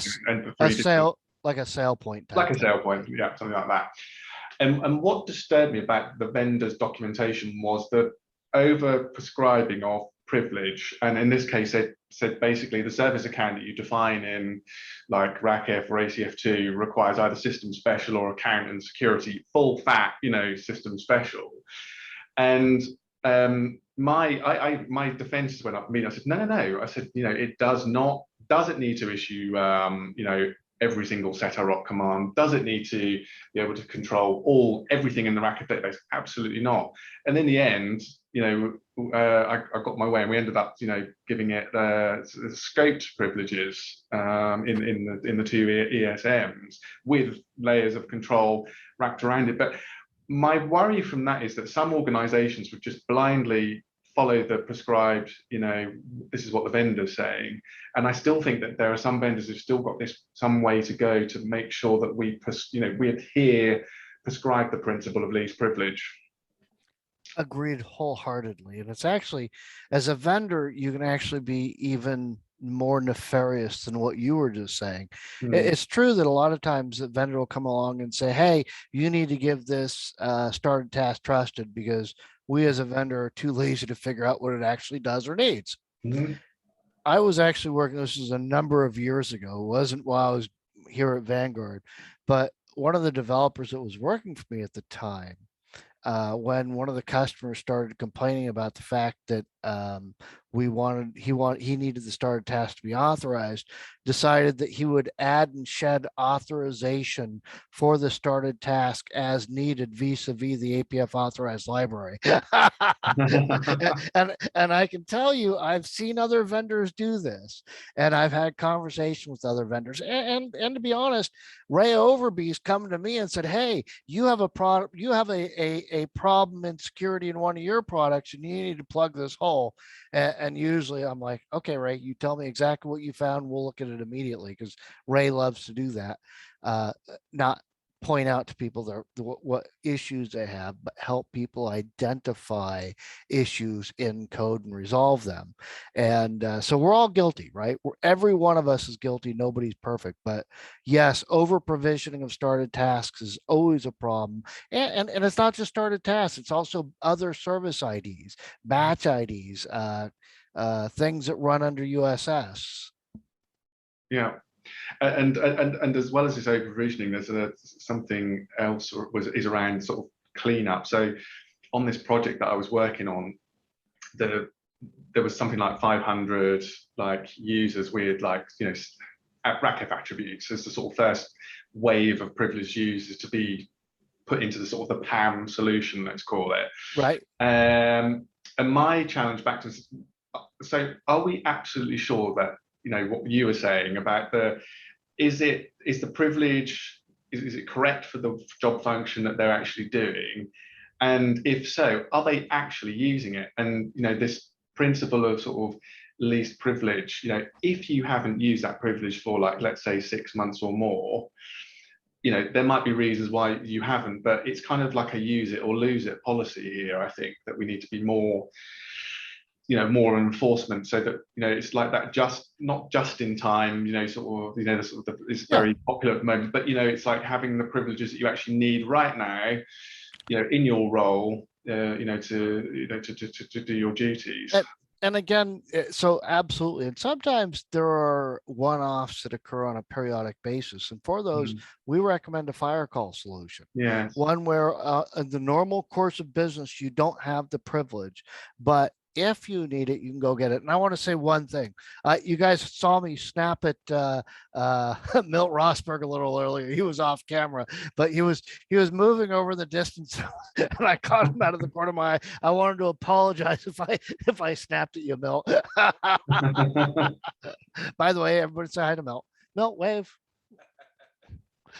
a sale, like a SailPoint type. Like a SailPoint, yeah, something like that. And what disturbed me about the vendor's documentation was the over prescribing of privilege, and in this case it said basically the service account that you define in like RACF or ACF2 requires either system special or account and security full fat, you know, system special. And my defenses went up. I said no. I said, you know, it does it need to issue you know, every single setrop command? Does it need to be able to control everything in the RACF database? Absolutely not. And in the end, you know, I got my way, and we ended up, you know, giving it scoped privileges in the two ESMs with layers of control wrapped around it. But my worry from that is that some organizations would just blindly follow the prescribed, you know, this is what the vendor's saying. And I still think that there are some vendors who've still got some way to go to make sure that we prescribe the principle of least privilege. Agreed wholeheartedly. And it's actually, as a vendor, you can actually be even more nefarious than what you were just saying. It's true that a lot of times the vendor will come along and say, hey, you need to give this started task trusted because we as a vendor are too lazy to figure out what it actually does or needs. I was actually working, this was a number of years ago, it wasn't while I was here at Vanguard, but one of the developers that was working for me at the time, when one of the customers started complaining about the fact that he needed the started task to be authorized, decided that he would add and shed authorization for the started task as needed vis-a-vis the APF authorized library. and I can tell you, I've seen other vendors do this, and I've had conversations with other vendors. And to be honest, Ray Overby's come to me and said, hey, you have a product, you have a problem in security in one of your products, and you need to plug this hole. And usually I'm like, okay, Ray, you tell me exactly what you found. We'll look at it immediately, because Ray loves to do that. point out to people what issues they have, but help people identify issues in code and resolve them. And so we're all guilty, right? Every one of us is guilty. Nobody's perfect, but yes, over provisioning of started tasks is always a problem. And it's not just started tasks, it's also other service IDs, batch IDs, things that run under USS. Yeah. And as well as this over provisioning, there's something else is around sort of cleanup. So on this project that I was working on, there was something like 500 like users with like, you know, RACF attributes as the sort of first wave of privileged users to be put into the sort of the PAM solution, let's call it. Right. And my challenge back to, so are we absolutely sure that, you know, what you were saying about is the privilege, is it correct for the job function that they're actually doing? And if so, are they actually using it? And, you know, this principle of sort of least privilege, you know, if you haven't used that privilege for like, let's say 6 months or more, you know, there might be reasons why you haven't, but it's kind of like a use it or lose it policy here. I think that we need to be more, you know, more enforcement, so that, you know, it's like that, not just in time, you know, sort of, you know, it's very popular at the moment, but, you know, it's like having the privileges that you actually need right now, you know, in your role, you know, to do your duties. And again, so absolutely. And sometimes there are one-offs that occur on a periodic basis. And for those, we recommend a fire call solution. Yeah. One where in the normal course of business, you don't have the privilege, but if you need it, you can go get it. And I want to say one thing. You guys saw me snap at Milt Rosberg a little earlier. He was off camera, but he was moving over the distance, and I caught him out of the corner of my eye. I wanted to apologize if I snapped at you, Milt. By the way, everybody say hi to Milt. Milt, wave.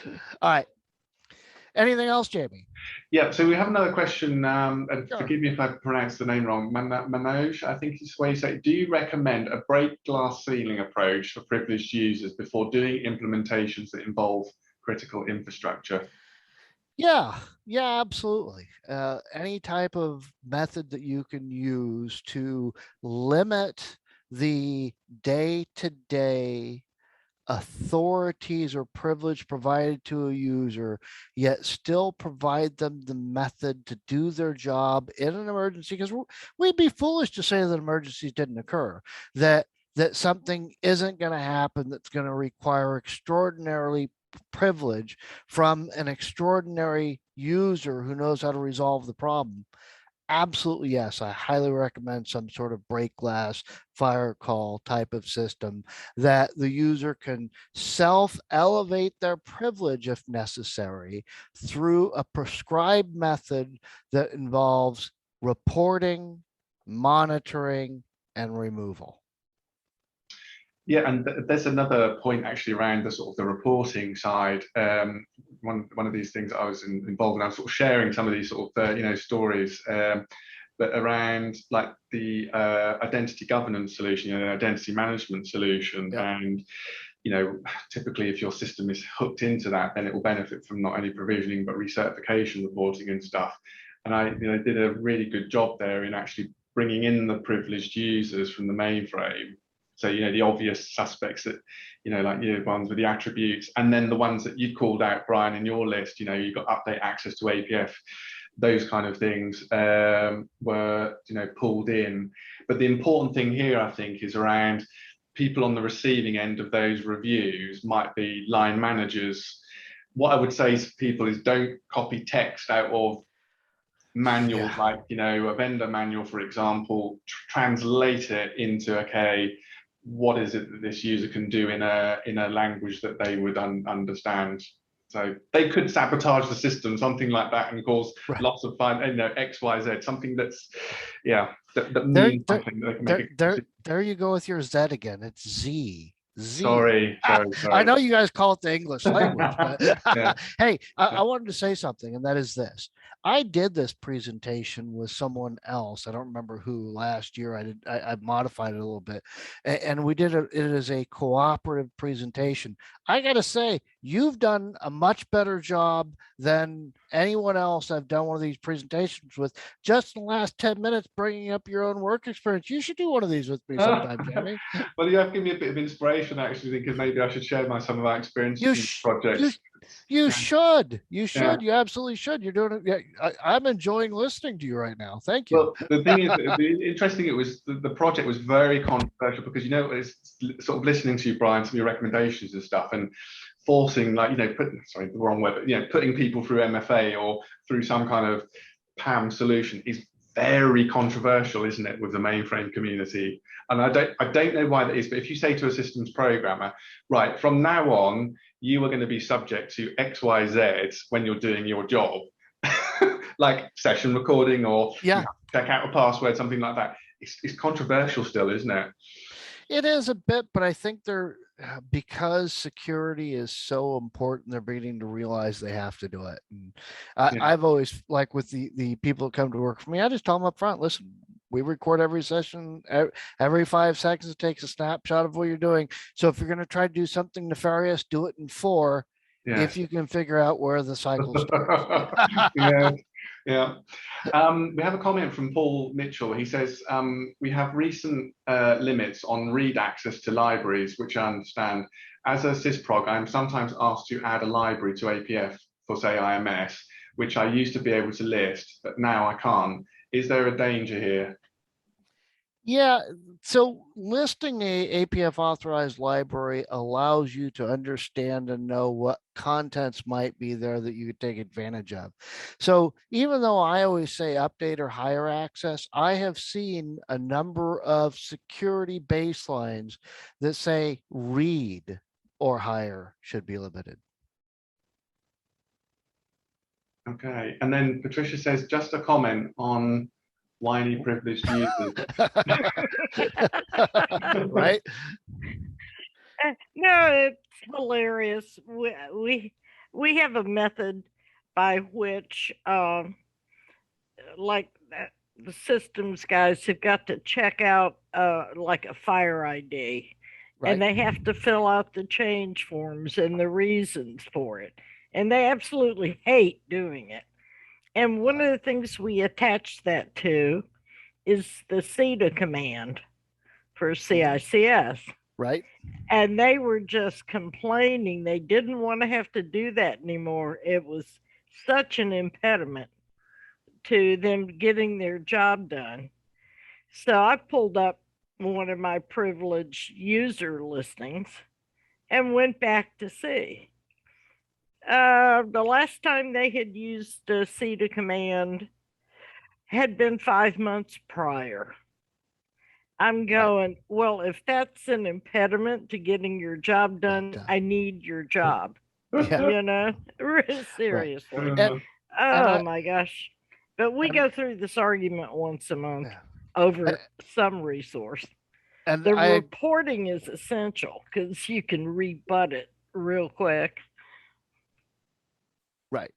All right. Anything else, Jamie? Yeah, so we have another question, and Sure. Forgive me if I pronounced the name wrong. Manoj, I think is the way you say it. Do you recommend a break glass ceiling approach for privileged users before doing implementations that involve critical infrastructure? Yeah, absolutely. Any type of method that you can use to limit the day-to-day authorities or privilege provided to a user, yet still provide them the method to do their job in an emergency, because we'd be foolish to say that emergencies didn't occur, that something isn't going to happen that's going to require extraordinarily privilege from an extraordinary user who knows how to resolve the problem. Absolutely, yes. I highly recommend some sort of break glass fire call type of system that the user can self-elevate their privilege if necessary through a prescribed method that involves reporting, monitoring, and removal. Yeah, and there's another point actually around the sort of the reporting side. One of these things that I was involved in, I was sort of sharing some of these sort of you know, stories, but around like the identity governance solution, you know, identity management solution, and you know, typically if your system is hooked into that, then it will benefit from not only provisioning but recertification reporting and stuff. And I, you know, did a really good job there in actually bringing in the privileged users from the mainframe. So, you know, the obvious suspects that, you know, like, you know, ones with the attributes, and then the ones that you called out, Brian, in your list, you know, you've got update access to APF, those kind of things were, you know, pulled in. But the important thing here, I think, is around people on the receiving end of those reviews might be line managers. What I would say to people is don't copy text out of manuals, like, you know, a vendor manual, for example, translate it into, okay, what is it that this user can do in a language that they would understand. So they could sabotage the system, something like that, and cause lots of fun, you know, X, Y, Z, something that's, yeah, that means something that they can make it. There you go with your Z again. It's Z. Sorry. I know you guys call it the English language, but hey, I wanted to say something, and that is this. I did this presentation with someone else. I don't remember who last year. I modified it a little bit, and we did it as a cooperative presentation. I got to say, you've done a much better job than anyone else I've done one of these presentations with just in the last 10 minutes, bringing up your own work experience. You should do one of these with me sometime, Jamie. Well, you have given me a bit of inspiration, actually, because maybe I should share some of my experiences in projects. You should. You Yeah. should. You absolutely should. You're doing it. Yeah, I'm enjoying listening to you right now. Thank you. Well, the thing is, interesting. It was the project was very controversial because it's sort of listening to you, Brian, some of your recommendations and stuff, and forcing the wrong word, but putting people through MFA or through some kind of PAM solution is very controversial, isn't it, with the mainframe community? And I don't know why that is, but if you say to a systems programmer, right, from now on, you are going to be subject to X, Y, Z when you're doing your job, like session recording or check out a password, something like that. It's controversial still, isn't it? It is a bit, but I think because security is so important, they're beginning to realize they have to do it. And I've always, like with the people that come to work for me, I just tell them up front, listen, we record every session, every 5 seconds, it takes a snapshot of what you're doing. So if you're going to try to do something nefarious, do it in 4, if you can figure out where the cycle starts. Yeah. We have a comment from Paul Mitchell. He says, we have recent limits on read access to libraries, which I understand. As a sysprog, I'm sometimes asked to add a library to APF for, say, IMS, which I used to be able to list, but now I can't. Is there a danger here? Yeah, so listing a APF authorized library allows you to understand and know what contents might be there that you could take advantage of. So even though I always say update or higher access, I have seen a number of security baselines that say read or higher should be limited. Okay, and then Patricia says, just a comment on whiny privileged users. Right? No, it's hilarious. We have a method by which, like the systems guys have got to check out like a fire ID, and they have to fill out the change forms and the reasons for it, and they absolutely hate doing it. And one of the things we attach that to is the CEDA command for CICS. Right. And they were just complaining. They didn't want to have to do that anymore. It was such an impediment to them getting their job done. So I pulled up one of my privileged user listings and went back to see. The last time they had used the CEDA command had been 5 months prior. I'm going, well, if that's an impediment to getting your job done, I need your job. Seriously. And my gosh. But we go through this argument once a month over some resource. And the reporting is essential because you can rebut it real quick. Right.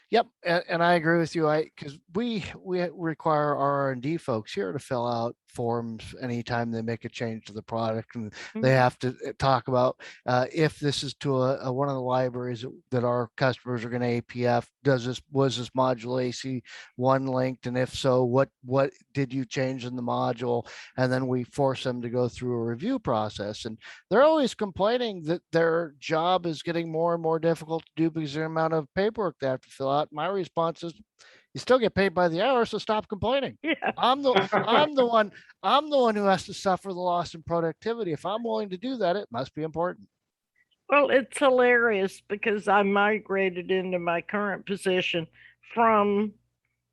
Yep, and I agree with you. Because we require our R&D folks here to fill out forms anytime they make a change to the product, and they have to talk about if this is to one of the libraries that our customers are going to APF. Was this module AC1 linked, and if so, what did you change in the module? And then we force them to go through a review process, and they're always complaining that their job is getting more and more difficult to do because of the amount of paperwork they have to fill out. My response is, you still get paid by the hour, so stop complaining. Yeah. I'm the one who has to suffer the loss in productivity. If I'm willing to do that, it must be important. Well, it's hilarious because I migrated into my current position from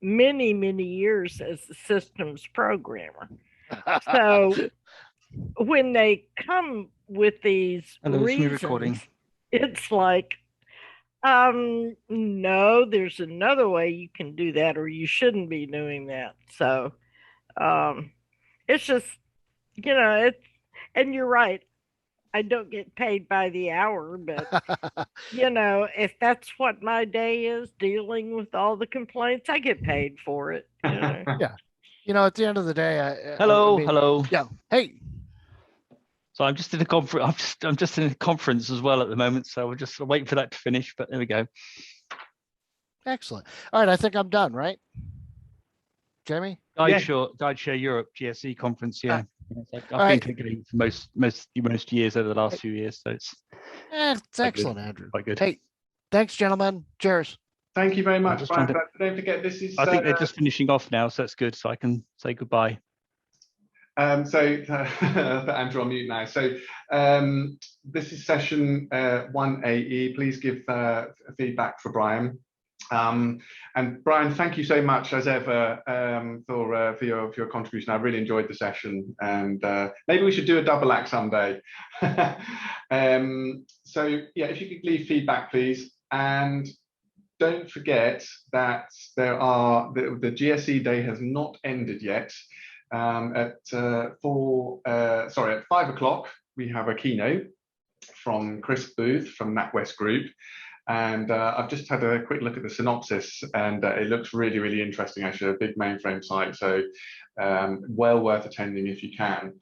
many, many years as a systems programmer. So when they come with these reasons, it's like, no, there's another way you can do that, or you shouldn't be doing that. So it's just, and you're right. I don't get paid by the hour, but if that's what my day is, dealing with all the complaints, I get paid for it. Yeah. At the end of the day, hello. Yeah. Hey. So I'm just in a conference. I'm just in a conference as well at the moment. So we're just waiting for that to finish. But there we go. Excellent. All right, I think I'm done, right? Jamie? GuideShare Europe GSE conference. Yeah. I've been taking for most years over the last few years. So it's excellent, Andrew. Quite good. Hey, thanks, gentlemen. Cheers. Thank you very much, Brian. to- Don't forget, this is. I think they're just finishing off now, so that's good. So I can say goodbye. So Andrew on mute now. So this is session 1AE. Please give feedback for Brian. And Brian, thank you so much as ever for your contribution. I really enjoyed the session, and maybe we should do a double act someday. So yeah, if you could leave feedback, please, and don't forget that there are the GSE day has not ended yet. At 5 o'clock, we have a keynote from Chris Booth from NatWest Group. And I've just had a quick look at the synopsis, and it looks really, really interesting, actually, a big mainframe site. So well worth attending if you can.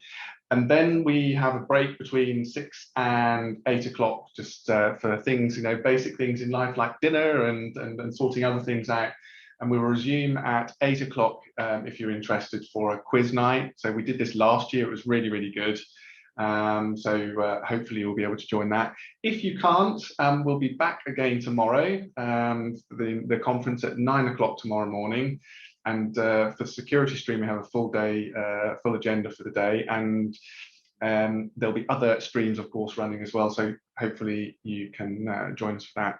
And then we have a break between 6 and 8 o'clock, just for things, basic things in life like dinner and sorting other things out. And we will resume at 8 o'clock if you're interested for a quiz night. So we did this last year. It was really, really good. So hopefully you'll be able to join that. If you can't, we'll be back again tomorrow, the conference at 9 o'clock tomorrow morning. And for the security stream, we have a full day, full agenda for the day. And there'll be other streams, of course, running as well. So hopefully you can join us for that.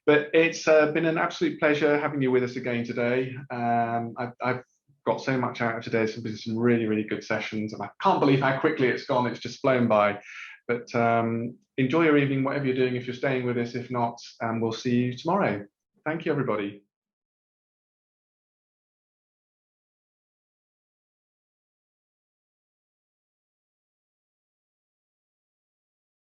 But it's been an absolute pleasure having you with us again today. I've got so much out of today. It's been some really, really good sessions, and I can't believe how quickly it's gone. It's just flown by. But enjoy your evening, whatever you're doing, if you're staying with us. If not, we'll see you tomorrow. Thank you, everybody.